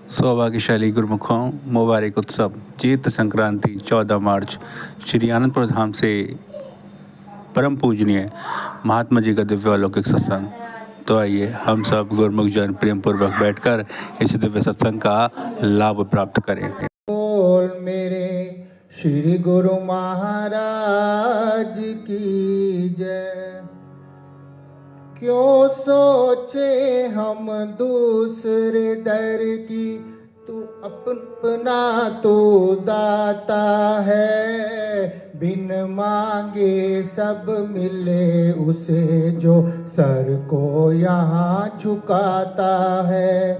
सौभाग्यशाली गुरुमुखों, मुबारक उत्सव चैत्र संक्रांति 14 मार्च श्री आनंदपुर धाम से परम पूजनीय महात्मा जी का दिव्य अलौकिक सत्संग। तो आइए हम सब गुरुमुख जन प्रेम पूर्वक बैठकर इस दिव्य सत्संग का लाभ प्राप्त करें। बोल मेरे श्री गुरु महाराज की जय। क्यों सोचे हम दूसरे दर की, तू अपना तो दाता है। बिन मांगे सब मिले उसे, जो सर को यहाँ झुकाता है।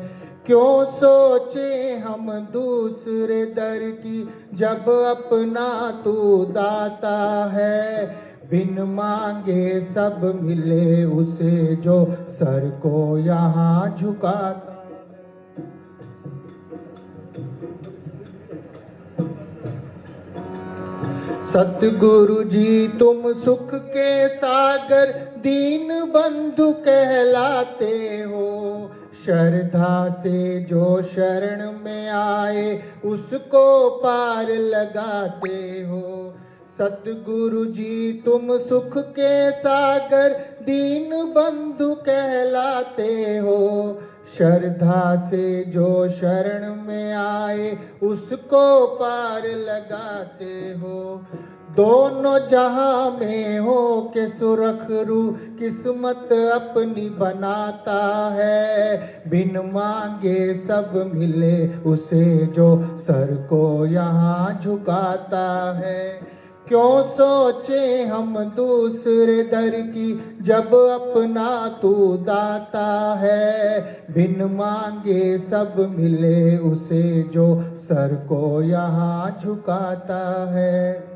क्यों सोचे हम दूसरे दर की, जब अपना तू दाता है। बिन मांगे सब मिले उसे, जो सर को यहाँ झुकाता। सतगुरु जी तुम सुख के सागर, दीन बंधु कहलाते हो। श्रद्धा से जो शरण में आए, उसको पार लगाते हो। सतगुरु जी तुम सुख के सागर, दीन बंधु कहलाते हो। श्रद्धा से जो शरण में आए, उसको पार लगाते हो। दोनों जहां में हो के सुरखरू, किस्मत अपनी बनाता है। बिन मांगे सब मिले उसे, जो सर को यहाँ झुकाता है। क्यों सोचे हम दूसरे दर की, जब अपना तू दाता है। बिन मांगे सब मिले उसे, जो सर को यहाँ झुकाता है।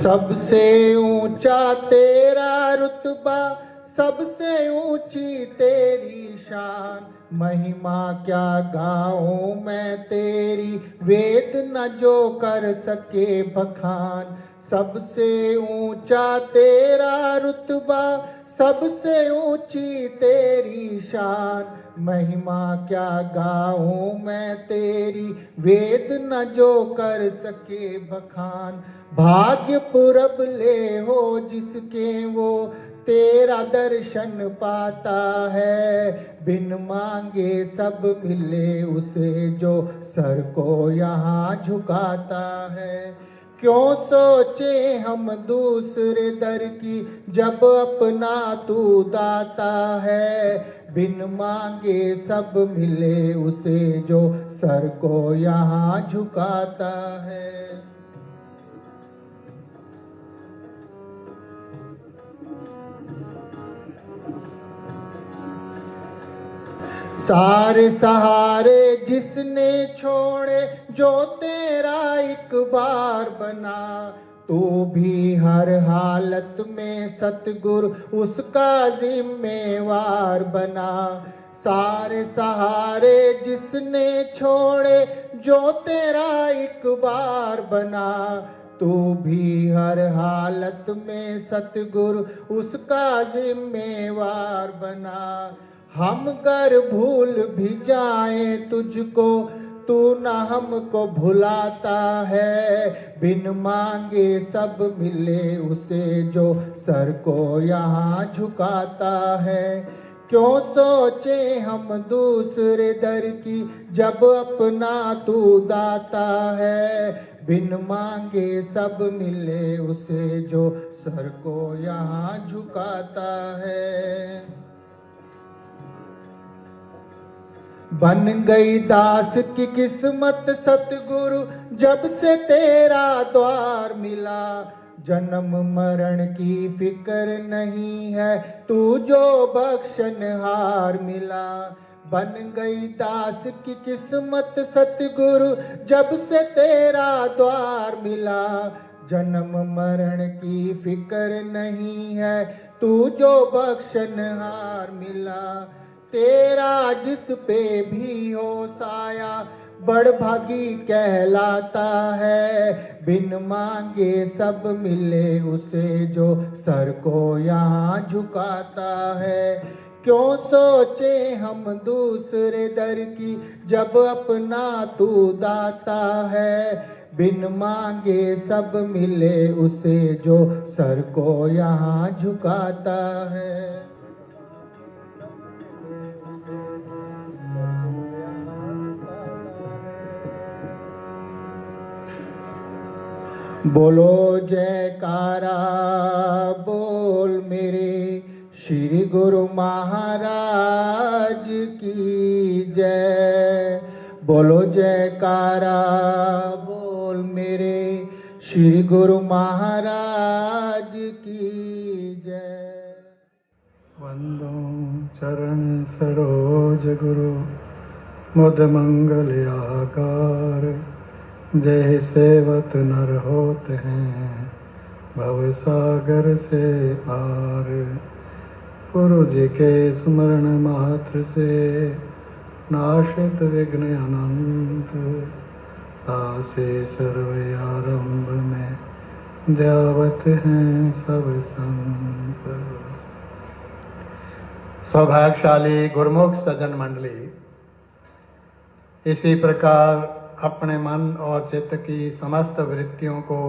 सबसे ऊंचा तेरा रुतबा, सबसे ऊंची तेरी शान। महिमा क्या गाऊं मैं तेरी, वेद न जो कर सके बखान। सबसे ऊंचा तेरा रुतबा, सबसे ऊंची तेरी शान। महिमा क्या गाऊं मैं तेरी, वेद न जो कर सके बखान। भाग्य पुरब ले हो जिसके, वो तेरा दर्शन पाता है। बिन मांगे सब मिले उसे, जो सर को यहाँ झुकाता है। क्यों सोचे हम दूसरे दर की, जब अपना तू दाता है। बिन मांगे सब मिले उसे, जो सर को यहाँ झुकाता है। सारे सहारे जिसने छोड़े, जो तेरा एक बार बना। तू भी हर हालत में सतगुरु उसका जिम्मेवार बना। सारे सहारे जिसने छोड़े, जो तेरा एक बार बना। तू भी हर हालत में सतगुरु उसका जिम्मेवार बना। हम गर भूल भी जाए तुझको, तू न हमको भुलाता है। बिन मांगे सब मिले उसे, जो सर को यहाँ झुकाता है। क्यों सोचे हम दूसरे दर की, जब अपना तू दाता है। बिन मांगे सब मिले उसे, जो सर को यहाँ झुकाता है। बन गई दास की किस्मत सतगुरु, जब से तेरा द्वार मिला। जन्म मरण की फिक्र नहीं है, तू जो बख्शनहार मिला। बन गई दास की किस्मत सतगुरु, जब से तेरा द्वार मिला। जन्म मरण की फिक्र नहीं है, तू जो बख्शनहार मिला। तेरा जिस पे भी हो साया, बड़भागी कहलाता है। बिन मांगे सब मिले उसे, जो सर को यहाँ झुकाता है। क्यों सोचे हम दूसरे दर की, जब अपना तू दाता है। बिन मांगे सब मिले उसे, जो सर को यहाँ झुकाता है। बोलो जयकारा बोल मेरे श्री गुरु महाराज की जय। बोलो जयकारा बोल मेरे श्री गुरु महाराज की जय। वंदो चरण सरोज गुरु मुद मंगल आकार। जय सेवत नर होते हैं भव सागर से पार। गुरु जी के स्मरण मात्र से नाशित विघ्न अनंत। तासे सर्व आरंभ में ध्यावत हैं सब संत। सौभाग्यशाली गुरुमुख सज्जन मंडली, इसी प्रकार अपने मन और चित्त की समस्त वृत्तियों को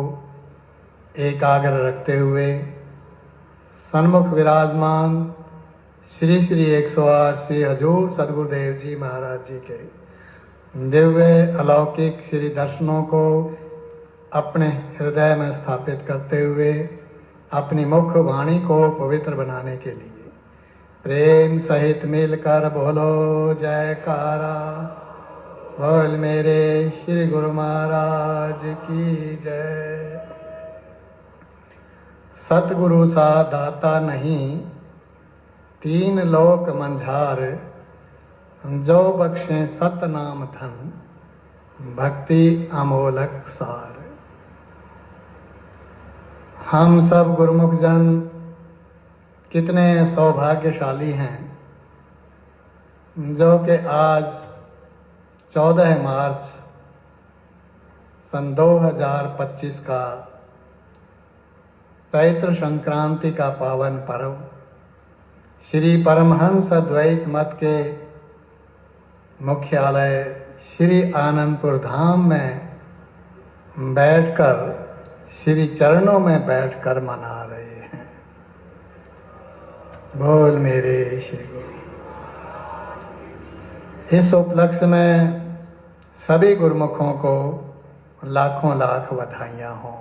एकाग्र रखते हुए सन्मुख विराजमान श्री श्री 108 श्री हजूर सद्गुरुदेव जी महाराज जी के दिव्य अलौकिक श्री दर्शनों को अपने हृदय में स्थापित करते हुए अपनी मुख वाणी को पवित्र बनाने के लिए प्रेम सहित मिलकर बोलो जयकारा। बोल मेरे श्री गुरु महाराज की जय। सतगुरु सा दाता नहीं, तीन लोक मंझार। जो बख्शे सत नाम धन, भक्ति अमोलक सार। हम सब गुरुमुख जन कितने सौभाग्यशाली हैं जो कि आज 14 मार्च सन 2025 का चैत्र संक्रांति का पावन पर्व श्री परमहंस अद्वैत मत के मुख्यालय श्री आनंदपुर धाम में बैठकर श्री चरणों में बैठकर मना रहे हैं। बोल मेरे श्री गुरु। इस उपलक्ष्य में सभी गुरुमुखों को लाखों लाख बधाइयाँ हों।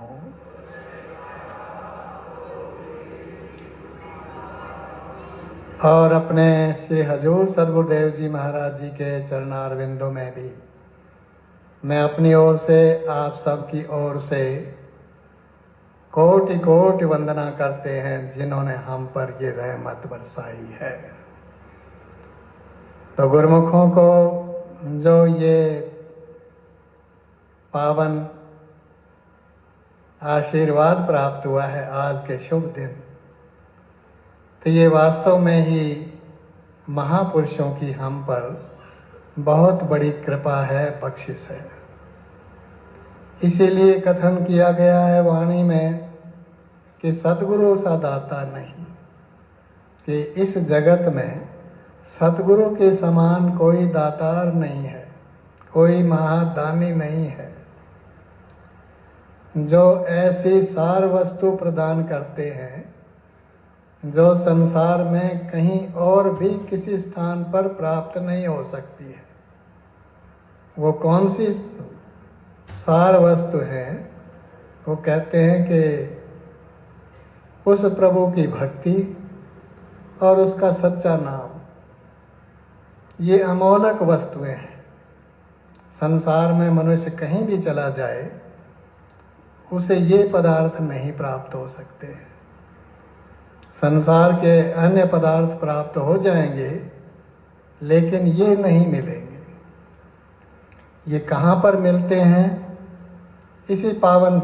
और अपने श्री हजूर सद्गुरुदेव जी महाराज जी के चरणारविंदों में भी मैं अपनी ओर से आप सबकी ओर से कोटि कोटि वंदना करते हैं जिन्होंने हम पर ये रहमत बरसाई है। तो गुरुमुखों को जो ये पावन आशीर्वाद प्राप्त हुआ है आज के शुभ दिन, तो ये वास्तव में ही महापुरुषों की हम पर बहुत बड़ी कृपा है, बख्शिश है। इसीलिए कथन किया गया है वाणी में कि सतगुरु सा दाता नहीं, कि इस जगत में सतगुरु के समान कोई दातार नहीं है, कोई महादानी नहीं है जो ऐसी सार वस्तु प्रदान करते हैं जो संसार में कहीं और भी किसी स्थान पर प्राप्त नहीं हो सकती है। वो कौन सी सार वस्तु है? वो कहते हैं कि उस प्रभु की भक्ति और उसका सच्चा नाम, ये अमोलक वस्तुएं हैं। संसार में मनुष्य कहीं भी चला जाए उसे ये पदार्थ नहीं प्राप्त हो सकते हैं। संसार के अन्य पदार्थ प्राप्त हो जाएंगे लेकिन ये नहीं मिलेंगे। ये कहाँ पर मिलते हैं? इसी पावन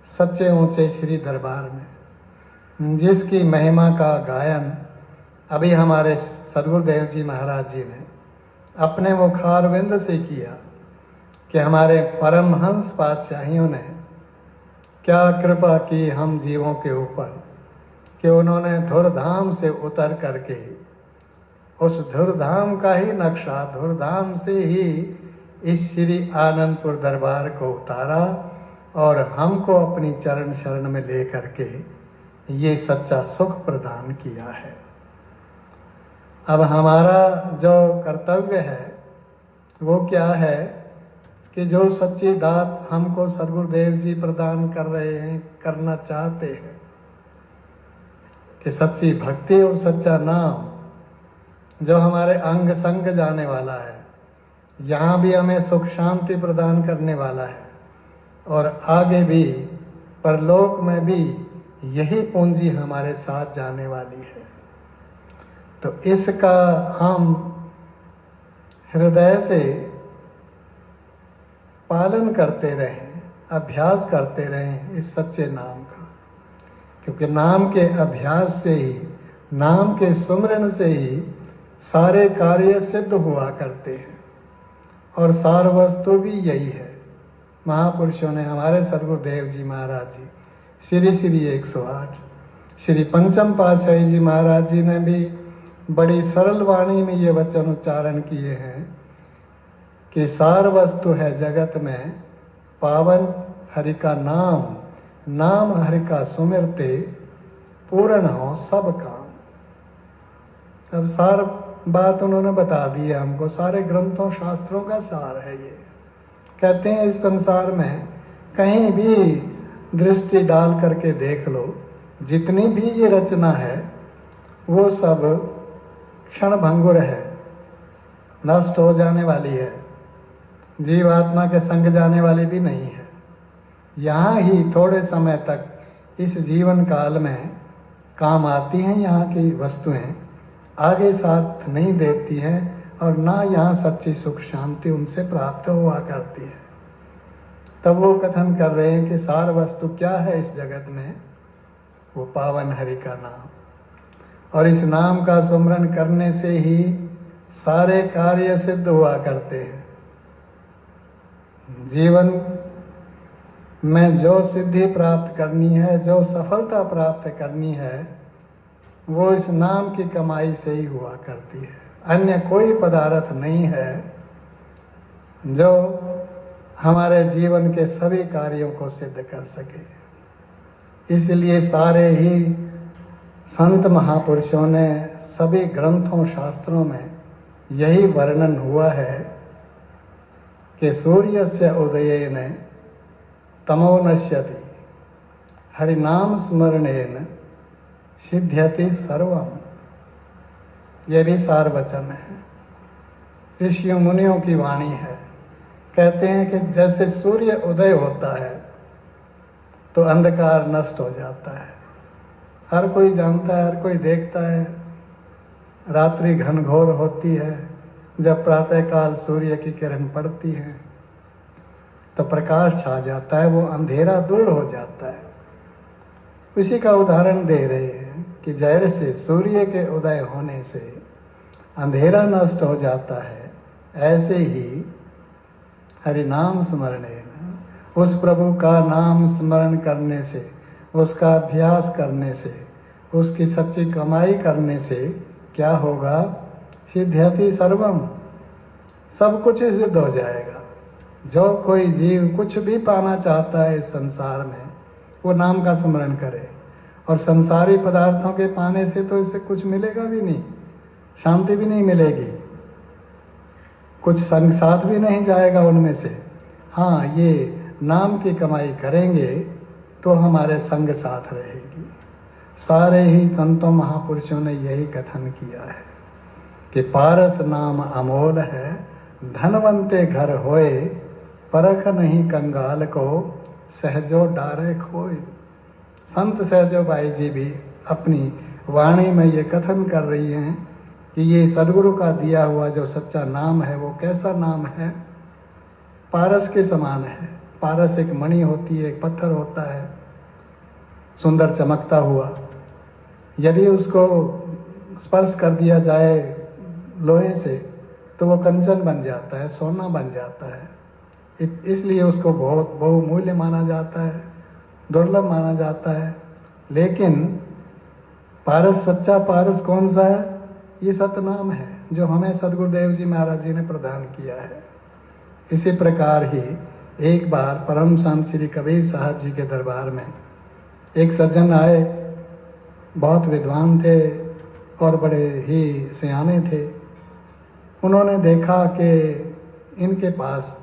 सच्चे ऊंचे श्री दरबार में, जिसकी महिमा का गायन अभी हमारे सद्गुरुदेव जी महाराज जी ने अपने मुखारविंद से किया। कि हमारे परमहंस पातशाहियों ने क्या कृपा की हम जीवों के ऊपर कि उन्होंने धुरधाम से उतर करके उस धुरधाम का ही नक्शा, धुरधाम से ही इस श्री आनंदपुर दरबार को उतारा और हमको अपनी चरण शरण में ले करके ये सच्चा सुख प्रदान किया है। अब हमारा जो कर्तव्य है वो क्या है कि जो सच्ची दात हमको सद्गुरुदेव जी प्रदान कर रहे हैं, करना चाहते हैं, कि सच्ची भक्ति और सच्चा नाम जो हमारे अंग संग जाने वाला है, यहाँ भी हमें सुख शांति प्रदान करने वाला है और आगे भी परलोक में भी यही पूंजी हमारे साथ जाने वाली है। तो इसका हम हृदय से पालन करते रहें, अभ्यास करते रहें इस सच्चे नाम का, क्योंकि नाम के अभ्यास से ही, नाम के सुमरन से ही सारे कार्य सिद्ध हुआ करते हैं और सार वस्तु भी यही है। महापुरुषों ने, हमारे सद्गुरुदेव जी महाराज जी, श्री श्री 108, श्री पंचम पातशाही जी महाराज जी ने भी बड़ी सरल वाणी में ये वचन उच्चारण किए हैं कि सार वस्तु है जगत में पावन हरि का नाम, नाम हरि का सुमिरते पूर्ण हो सब काम। अब सार बात उन्होंने बता दी है हमको, सारे ग्रंथों शास्त्रों का सार है ये। कहते हैं इस संसार में कहीं भी दृष्टि डाल करके देख लो, जितनी भी ये रचना है वो सब क्षण भंगुर है, नष्ट हो जाने वाली है, जीवात्मा के संग जाने वाली भी नहीं है। यहाँ ही थोड़े समय तक इस जीवन काल में काम आती हैं यहाँ की वस्तुएं, आगे साथ नहीं देती हैं और ना यहाँ सच्ची सुख शांति उनसे प्राप्त हुआ करती है। तब वो कथन कर रहे हैं कि सार वस्तु क्या है इस जगत में, वो पावन हरि का नाम, और इस नाम का सुमरन करने से ही सारे कार्य सिद्ध हुआ करते हैं। जीवन में जो सिद्धि प्राप्त करनी है, जो सफलता प्राप्त करनी है, वो इस नाम की कमाई से ही हुआ करती है। अन्य कोई पदार्थ नहीं है जो हमारे जीवन के सभी कार्यों को सिद्ध कर सके। इसलिए सारे ही संत महापुरुषों ने सभी ग्रंथों शास्त्रों में यही वर्णन हुआ है कि सूर्यस्य उदयेन तमो नश्यति हरिनाम स्मरणेन सिद्ध्यति सर्वम। यह भी सार वचन है, ऋषियों मुनियों की वाणी है। कहते हैं कि जैसे सूर्य उदय होता है तो अंधकार नष्ट हो जाता है। हर कोई जानता है, हर कोई देखता है, रात्रि घनघोर होती है, जब प्रातःकाल सूर्य की किरण पड़ती है तो प्रकाश छा जाता है, वो अंधेरा दूर हो जाता है। उसी का उदाहरण दे रहे हैं कि जैसे सूर्य के उदय होने से अंधेरा नष्ट हो जाता है, ऐसे ही हरि नाम स्मरणेन, उस प्रभु का नाम स्मरण करने से, उसका अभ्यास करने से, उसकी सच्ची कमाई करने से क्या होगा? सिद्ध्यति सर्वम, सब कुछ ही सिद्ध हो जाएगा। जो कोई जीव कुछ भी पाना चाहता है इस संसार में, वो नाम का स्मरण करे, और संसारी पदार्थों के पाने से तो इसे कुछ मिलेगा भी नहीं, शांति भी नहीं मिलेगी, कुछ संग साथ भी नहीं जाएगा उनमें से। हाँ, ये नाम की कमाई करेंगे तो हमारे संग साथ रहेगी। सारे ही संतों महापुरुषों ने यही कथन किया है कि पारस नाम अमोल है, धनवंते घर होए, परख नहीं कंगाल को, सहजो डारे खोए। संत सहजो बाई जी भी अपनी वाणी में ये कथन कर रही हैं कि ये सदगुरु का दिया हुआ जो सच्चा नाम है वो कैसा नाम है? पारस के समान है। पारस एक मणि होती है, एक पत्थर होता है, सुंदर चमकता हुआ। यदि उसको स्पर्श कर दिया जाए लोहे से तो वो कंचन बन जाता है, सोना बन जाता है। इसलिए उसको बहुत बहुमूल्य माना जाता है, दुर्लभ माना जाता है। लेकिन पारस, सच्चा पारस कौन सा है? ये सतनाम है जो हमें सदगुरुदेव जी महाराज जी ने प्रदान किया है। इसी प्रकार ही एक बार परम संत श्री कबीर साहब जी के दरबार में एक सज्जन आए, बहुत विद्वान थे और बड़े ही सियाने थे। उन्होंने देखा कि इनके पास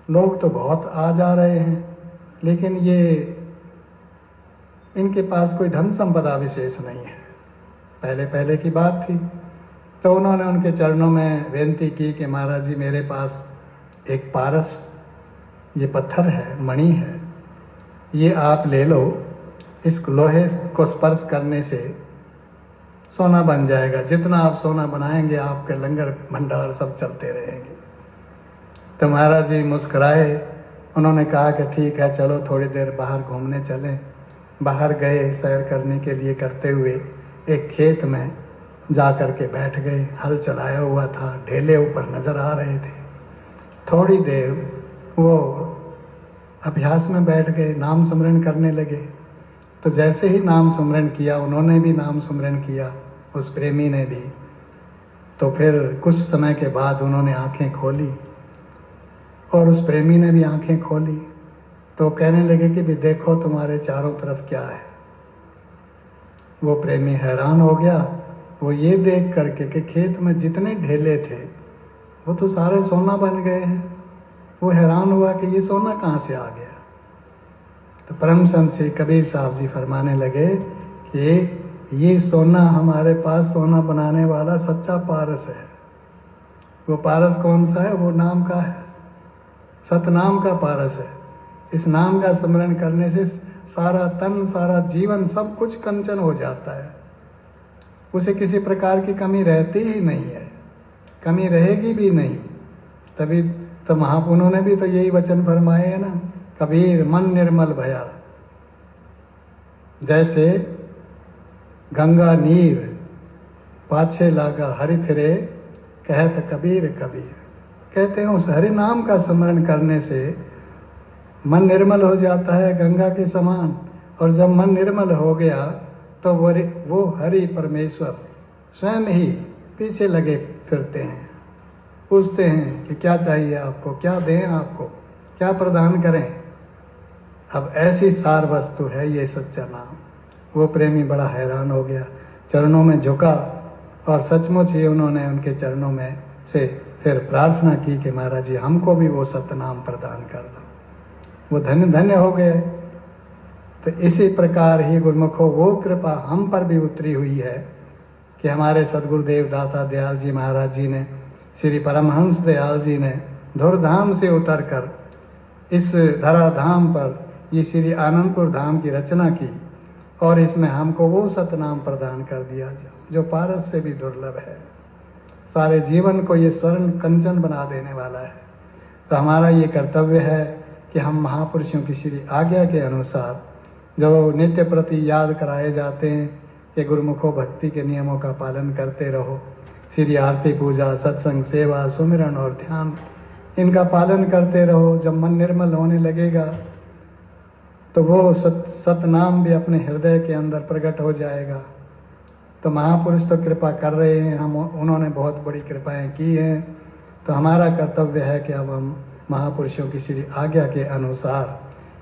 लोग तो बहुत आ जा रहे हैं, लेकिन ये इनके पास कोई धन संपदा विशेष नहीं है। पहले की बात थी। तो उन्होंने उनके चरणों में विनती की कि महाराज जी, मेरे पास एक पारस, ये पत्थर है, मणि है, ये आप ले लो। इस लोहे को स्पर्श करने से सोना बन जाएगा। जितना आप सोना बनाएंगे, आपके लंगर भंडार सब चलते रहेंगे। तो महाराज जी मुस्कुराए। उन्होंने कहा कि ठीक है, चलो थोड़ी देर बाहर घूमने चलें। बाहर गए, सैर करने के लिए करते हुए एक खेत में जा कर के बैठ गए। हल चलाया हुआ था, ढेले ऊपर नजर आ रहे थे। थोड़ी देर वो अभ्यास में बैठ गए, नाम स्मरण करने लगे। तो जैसे ही नाम स्मरण किया, उन्होंने भी नाम स्मरण किया, उस प्रेमी ने भी। तो फिर कुछ समय के बाद उन्होंने आंखें खोली और उस प्रेमी ने भी आंखें खोली। तो कहने लगे कि भी देखो तुम्हारे चारों तरफ क्या है। वो प्रेमी हैरान हो गया, वो ये देख करके कि खेत में जितने ढेले थे वो तो सारे सोना बन गए हैं। वो हैरान हुआ कि ये सोना कहाँ से आ गया। तो परम संत श्री कबीर साहब जी फरमाने लगे कि ये सोना हमारे पास सोना बनाने वाला सच्चा पारस है। वो पारस कौन सा है? वो नाम का है, सतनाम का पारस है। इस नाम का स्मरण करने से सारा तन, सारा जीवन, सब कुछ कंचन हो जाता है। उसे किसी प्रकार की कमी रहती ही नहीं है, कमी रहेगी भी नहीं। तभी तो महापुरुषों ने भी तो यही वचन फरमाए है ना, कबीर मन निर्मल भया। जैसे गंगा नीर पाछे लागा हरि फिरे, कहत कबीर कबीर। कहते हैं उस हरि नाम का स्मरण करने से मन निर्मल हो जाता है गंगा के समान। और जब मन निर्मल हो गया तो वो हरि परमेश्वर स्वयं ही पीछे लगे फिरते हैं, पूछते हैं कि क्या चाहिए आपको, क्या दें आपको, क्या प्रदान करें। अब ऐसी सार वस्तु है ये सच्चा नाम। वो प्रेमी बड़ा हैरान हो गया, चरणों में झुका और सचमुच ही उन्होंने उनके चरणों में से फिर प्रार्थना की कि महाराज जी हमको भी वो सतनाम प्रदान कर दो। वो धन्य धन्य हो गए। तो इसी प्रकार ही गुरुमुखो वो कृपा हम पर भी उतरी हुई है कि हमारे सदगुरुदेव दाता दयाल जी महाराज जी ने, श्री परमहंस दयाल जी ने धुरधाम से उतर कर इस धराधाम पर ये श्री आनंदपुर धाम की रचना की और इसमें हमको वो सतनाम प्रदान कर दिया जो पारस से भी दुर्लभ है। सारे जीवन को ये स्वर्ण कंचन बना देने वाला है। तो हमारा ये कर्तव्य है कि हम महापुरुषों की श्री आज्ञा के अनुसार जो नित्य प्रति याद कराए जाते हैं कि गुरुमुखो भक्ति के नियमों का पालन करते रहो, श्री आरती पूजा, सत्संग, सेवा, सुमिरन और ध्यान, इनका पालन करते रहो। जब मन निर्मल होने लगेगा तो वो सतनाम भी अपने हृदय के अंदर प्रकट हो जाएगा। तो महापुरुष तो कृपा कर रहे हैं, उन्होंने बहुत बड़ी कृपाएं की हैं। तो हमारा कर्तव्य है कि अब हम महापुरुषों की श्री आज्ञा के अनुसार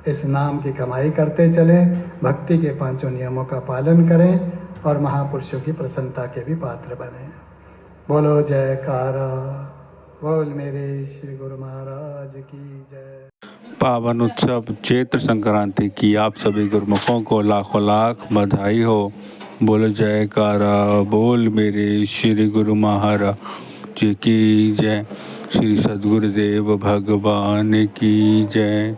इस नाम की कमाई करते चलें, भक्ति के पांचों नियमों का पालन करें और महापुरुषों की प्रसन्नता के भी पात्र बने। बोलो जयकारा, बोल मेरे श्री गुरु महाराज की जय। पावन उत्सव चैत्र संक्रांति की आप सभी गुरुमुखों को लाखों लाख बधाई हो। बोलो जयकारा, बोल मेरे श्री गुरु महाराज जी की जय। श्री सद्गुरुदेव भगवान की जय।